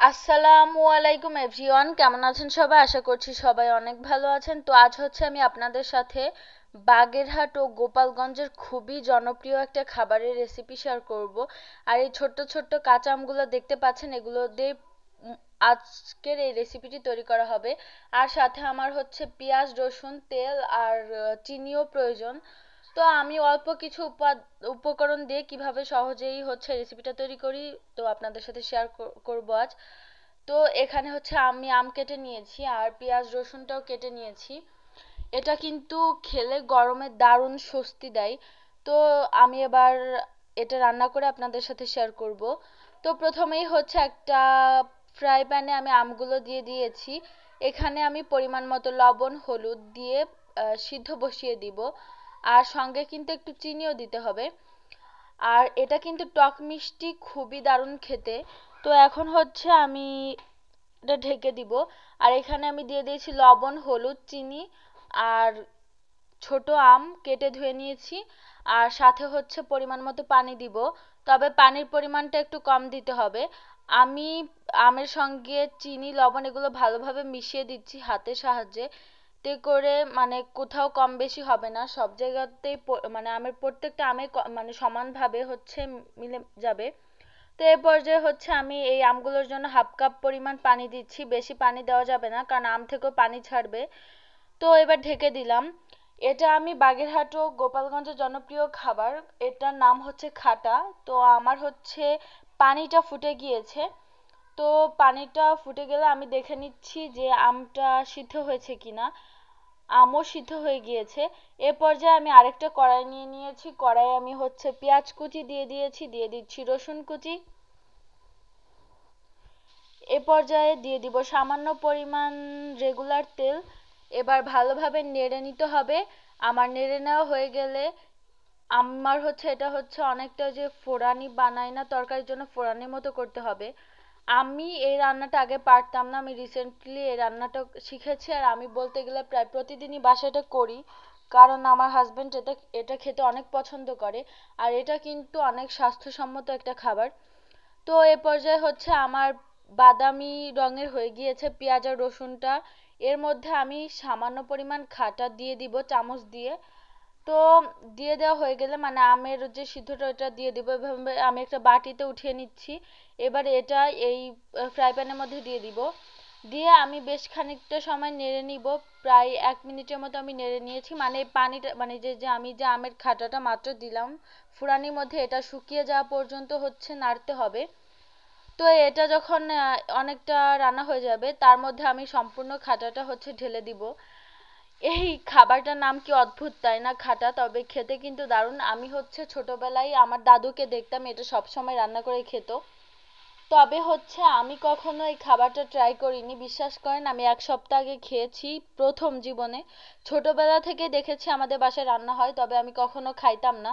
আসসালামু আলাইকুম এভরিওয়ান, কেমন আছেন সবাই? আশা করছি সবাই অনেক ভালো আছেন। তো আজ হচ্ছে আমি আপনাদের সাথে বাগেরহাট ও গোপালগঞ্জের খুবই জনপ্রিয় একটা খাবারের রেসিপি শেয়ার করব। আর এই ছোট্ট ছোট্ট কাঁচা আমগুলো দেখতে পাচ্ছেন, এগুলো দিয়ে আজকের এই রেসিপিটি তৈরি করা হবে। আর সাথে আমার হচ্ছে পেঁয়াজ, রসুন, তেল আর চিনিও প্রয়োজন। তো আমি অল্প কিছু উপকরণ দিয়ে কিভাবে সহজেই হচ্ছে রেসিপিটা তৈরি করি, তো আপনাদের সাথে শেয়ার করব আজ। তো এখানে হচ্ছে আমি আম কেটে নিয়েছি আর পেঁয়াজ রসুনটাও কেটে নিয়েছি। এটা কিন্তু খেলে গরমে দারুণ স্বস্তি দেয়। তো আমি এবার এটা রান্না করে আপনাদের সাথে শেয়ার করব। তো প্রথমেই হচ্ছে একটা ফ্রাই প্যানে আমি আমগুলো দিয়ে দিয়েছি। এখানে আমি পরিমাণ মতো লবণ হলুদ দিয়ে সিদ্ধ বসিয়ে দিব। আর সঙ্গে কিন্তু একটু চিনিও দিতে হবে। আর এটা কিন্তু টক মিষ্টি, খুবই দারুণ খেতে। তো এখন হচ্ছে আমি এটা ঢেকে দিব। আর এখানে আমি দিয়ে দিয়েছি লবণ হলুদ চিনি আর ছোট আম কেটে ধুয়ে নিয়েছি। আর সাথে হচ্ছে পরিমাণ মতো পানি দিব, তবে পানির পরিমাণটা একটু কম দিতে হবে। আমি আমের সঙ্গে চিনি লবণ এগুলো ভালোভাবে মিশিয়ে দিচ্ছি হাতের সাহায্যে। তে করে মানে কোথাও কম বেশি হবে না, সব জায়গাতেই মানে আমের প্রত্যেকটা আমে মানে সমানভাবে হচ্ছে মিলে যাবে। তো এই পর্যায়ে হচ্ছে আমি এই আমগুলোর জন্য হাফ কাপ পরিমাণ পানি দিচ্ছি, বেশি পানি দেওয়া যাবে না কারণ আম থেকেও পানি ছাড়বে। তো এবার ঢেকে দিলাম। এটা আমি বাগেরহাট ও গোপালগঞ্জের জনপ্রিয় খাবার, এটার নাম হচ্ছে খাটা। তো আমার হচ্ছে পানিটা ফুটে গিয়েছে। তো পানিটা ফুটে গেলে আমি দেখে নিচ্ছি যে আমটা সিদ্ধ হয়েছে কিনা। আমও সিদ্ধ হয়ে গিয়েছে। এ পর্যায়ে আমি আরেকটা কড়াই নিয়ে নিয়েছি, কড়াইয়ে আমি হচ্ছে পেঁয়াজ কুচি দিয়ে দিয়েছি, দিয়ে দিচ্ছি রসুন কুচি। এ পর্যায়ে দিয়ে দিব সামান্য পরিমাণ রেগুলার তেল। এবার ভালোভাবে নেড়ে নিতে হবে। আমার নেড়ে নেওয়া হয়ে গেলে আমার হচ্ছে এটা হচ্ছে অনেকটা যে ফোড়ানি বানাই না তরকারির জন্য, ফোড়ানির মতো করতে হবে। আমি এই রান্নাটা আগে পারতাম না, আমি রিসেন্টলি এই রান্নাটা শিখেছি। আর আমি বলতে গেলে প্রায় প্রতিদিনই বাসায় এটা করি, কারণ আমার হাজবেন্ড এটা এটা খেতে অনেক পছন্দ করে। আর এটা কিন্তু অনেক স্বাস্থ্যসম্মত একটা খাবার। তো এ পর্যায়ে হচ্ছে আমার বাদামি রঙের হয়ে গিয়েছে পেঁয়াজ আর রসুনটা। এর মধ্যে আমি সামান্য পরিমাণ খাটা দিয়ে দিব চামচ দিয়ে। তো দিয়ে দেওয়া হয়ে গেলে মানে আমের যে সিদ্ধটা ওটা দিয়ে দিব। এভাবে আমি একটা বাটিতে উঠিয়ে নিচ্ছি। এবার এটা এই ফ্রাই প্যানের মধ্যে দিয়ে দিব। দিয়ে আমি বেশ খানিকটা সময় নেড়ে নিব, প্রায় 1 মিনিটের মতো আমি নেড়ে নিয়েছি। মানে পানিটা মানে যে আমি যে আমের খাটাটা মাত্র দিলাম ফুরানির মধ্যে, এটা শুকিয়ে যাওয়া পর্যন্ত হচ্ছে নাড়তে হবে। তো এটা যখন অনেকটা রান্না হয়ে যাবে তার মধ্যে আমি সম্পূর্ণ খাটাটা হচ্ছে ঢেলে দিব। এই খাবারটার নাম কি অদ্ভুত তাই না, খাটা, তবে খেতে কিন্তু দারুণ। আমি হচ্ছে ছোটবেলায় আমার দাদুকে দেখতাম এটা সব সময় রান্না করে খেত। তবে হচ্ছে আমি কখনো এই খাবারটা ট্রাই করিনি, বিশ্বাস করেন। আমি 1 সপ্তাহ আগে খেয়েছি প্রথম জীবনে। ছোটবেলা থেকে দেখেছি আমাদের বাসায় রান্না হয়, তবে আমি কখনো খাইতাম না।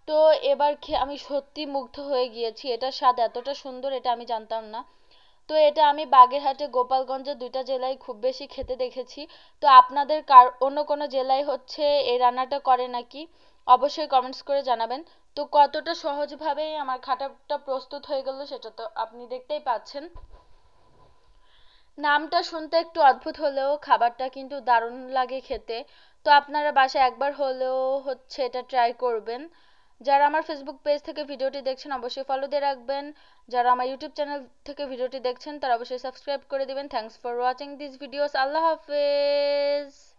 তো এবার খেয়ে আমি সত্যি মুগ্ধ হয়ে গিয়েছি, এটার স্বাদ এতটা সুন্দর এটা আমি জানতাম না। তো এটা আমি বাগেরহাটে গোপালগঞ্জে দুইটা জেলায় খুব বেশি খেতে দেখেছি। তো আপনাদের অন্য কোনো জেলায় হচ্ছে এই রান্নাটা করে নাকি অবশ্যই কমেন্টস করে জানাবেন। তো কতটা সহজভাবে আমার খাটাটা প্রস্তুত হয়ে গেল সেটা তো আপনি দেখতেই পাচ্ছেন। নামটা শুনতে একটু অদ্ভুত হলেও খাবারটা কিন্তু দারুণ লাগে খেতে। তো আপনারা বাসায় একবার হলেও হচ্ছে এটা ট্রাই করবেন। যারা আমার ফেসবুক পেজ থেকে ভিডিওটি দেখছেন অবশ্যই ফলো দিয়ে রাখবেন। যারা আমার ইউটিউব চ্যানেল থেকে ভিডিওটি দেখছেন তারা অবশ্যই সাবস্ক্রাইব করে দিবেন। Thanks for watching this videos. আল্লাহ হাফেজ।